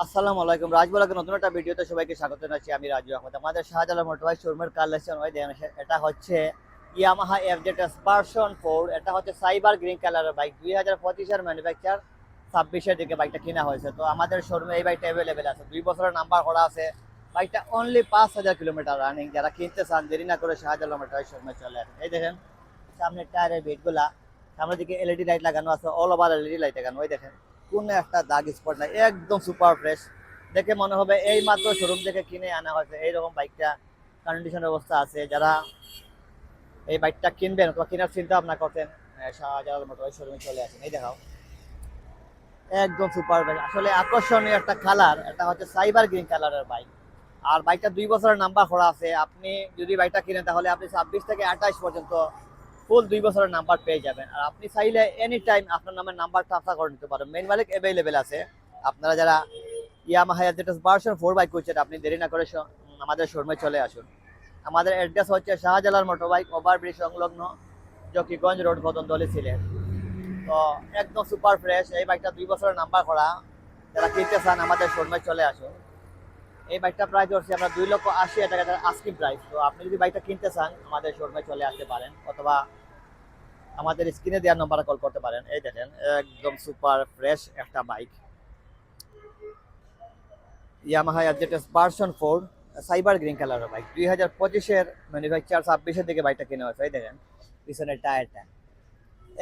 আসসালামু আলাইকুম। রাজ ব্লগের নতুন একটা ভিডিওতে সবাইকে স্বাগত জানাচ্ছি। আমি রাজু আহমেদ। আমাদের শাহজালাল মোটরবাইক শোরুমের কালেকশন ওই দেখেন, এটা হচ্ছে ইয়ামাহা এফজেডএস ভার্সন 4। এটা হচ্ছে সাইবার গ্রিন কালারের বাইক। 2025 এর ম্যানুফ্যাকচার, 26 এর দিকে বাইকটা কেনা হয়েছে। তো আমাদের শোরুমে এই বাইকটা অ্যাভেলেবেল আছে। 2 বছরের নাম্বার করা আছে। বাইকটা অনলি 5000 কিলোমিটার রানিং। যারা কিনতে চান দেরি না করে শাহজালাল মোটরবাইক শোরুমে চলে আসেন। এই দেখেন সামনের টায়ারের বিটগুলা, সামনের দিকে এলইডি লাইট লাগানো আছে, অল ওভার এলইডি লাইট লাগানো। ওই দেখেন কোনো একটা দাগ স্পট নাই, একদম সুপার ফ্রেশ। দেখে মনে হবে এই মাত্র শোরুম থেকে কিনে আনা হয়েছে, এইরকম বাইকটা কন্ডিশনের অবস্থা আছে। যারা এই বাইকটা কিনবেন অথবা কেনার চিন্তা ভাবনা করতেন, শাহজালাল মোটরবাইক শোরুমে চলে আসেন। এই দেখাও একদম সুপার বাইক, আসলে আকর্ষণীয় একটা কালার। এটা হচ্ছে সাইবার গ্রিন কালারের বাইক। আর বাইকটা 2 বছরের নাম্বার করা আছে। আপনি যদি বাইকটা কিনেন তাহলে আপনি 26 থেকে 28 পর্যন্ত ফুল 2 বছরের নাম্বার পেয়ে যাবেন। আর আপনি চাইলে এনি টাইম আপনার নামের নাম্বার ট্রান্সফার করে নিতে পারেন। মেইন মালিক অ্যাভেলেবেল আছে। আপনারা যারা ইয়ামাহা এফজেডএস ভার্সন 4 বাইক করছেন, আপনি দেরি না করে আমাদের শোরুমে চলে আসুন। আমাদের অ্যাড্রেস হচ্ছে শাহজালাল মোটরবাইক ওভারব্রিজ সংলগ্ন, জকিগঞ্জ রোড, কদমতলী, সিলেট। তো একদম সুপার ফ্রেশ এই বাইকটা 2 বছরের নাম্বার করা। যারা কিনতে চান আমাদের শোরুমে চলে আসুন। এই বাইকটা প্রাইস হচ্ছে আমরা 2,80,000 টাকা আস্কিং প্রাইস। তো আপনি যদি বাইকটা কিনতে চান আমাদের শোরুমে চলে আসতে পারেন, অথবা আমাদের স্ক্রিনে দেওয়ার নম্বরে কল করতে পারেন। এই দেখেন একদম সুপার ফ্রেশ একটা bike, Yamaha FZS version 4 cyber green কালারের বাইক। 2025 এর ম্যানুফ্যাকচার, 26 এর দিকে বাইকটা কেনা হয়েছে। এই দেখেন পিছনের টায়ারটা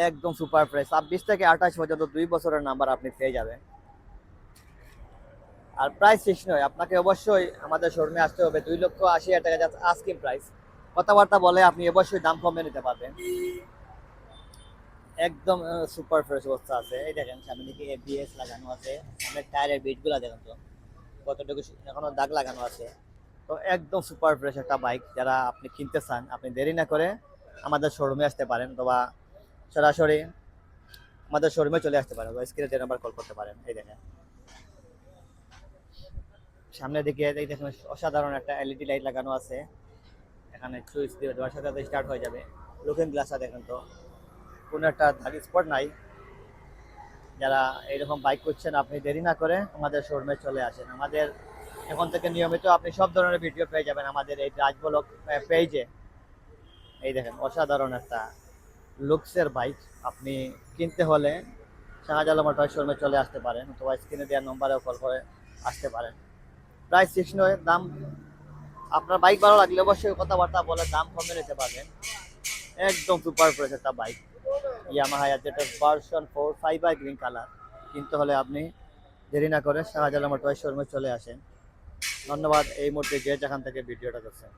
একদম সুপার ফ্রেশ। 26 থেকে 28 পর্যন্ত 2 বছরের নাম্বার আপনি পেয়ে যাবেন। আর প্রাইস শেষ নয়, আপনাকে অবশ্যই আমাদের শোরুমে আসতে হবে। 2,80,000 টাকা যাচ্ছে আস্কিং প্রাইস। কথাবার্তা বলে আপনি অবশ্যই দাম কমে নিতে পারবেন। একদম সুপার ফ্রেশ অবস্থা আছে। এই দেখেন সামনে দিকে এবিএস লাগানো আছে। সামনের টায়ারের বিটগুলো দেখেন তো কতটুকু এখনো দাগ লাগানো আছে। তো একদম সুপার ফ্রেশ একটা বাইক। যারা আপনি কিনতে চান আপনি দেরি না করে আমাদের শোরুমে আসতে পারেন, অথবা সরাসরি আমাদের শোরুমে চলে আসতে পারেন, স্ক্রিনে যে নাম্বার কল করতে পারেন। এই দেখেন সামনের দিকে এই দেখুন অসাধারণ একটা এলইডি লাইট লাগানো আছে। এখানে সুইচ দিয়ে দেওয়ার সাথে সাথে স্টার্ট হয়ে যাবে। লুকিং গ্লাসটা দেখেন তো কোনো একটা দাগ স্পট নাই। যারা এইরকম বাইক করছেন আপনি দেরি না করে আমাদের শোরুমে চলে আসেন। আমাদের এখন থেকে নিয়মিত আপনি সব ধরনের ভিডিও পেয়ে যাবেন আমাদের এই রাজ ব্লগ পেজে। এই দেখেন অসাধারণ একটা লুকসের বাইক। আপনি কিনতে হলে শাহজালাল মোটরস শোরুমে চলে আসতে পারেন, অথবা স্ক্রিনে দেওয়ার নম্বরেও কল করে আসতে পারেন। প্রাইস ফিক্স নয়, দাম আপনার বাইক ভালো লাগলে অবশ্যই কথাবার্তা বলে দাম কমে নিতে পারবেন। একদম সুপার ফ্রেশ একটা bike, Yamaha FZS version 4 fibre green colour. কিনতে হলে আপনি দেরি না করে শাহজালাল মোটরস শোরুমে চলে আসেন। ধন্যবাদ এই মুহূর্তে যে যেখান থেকে ভিডিওটা দেখছেন।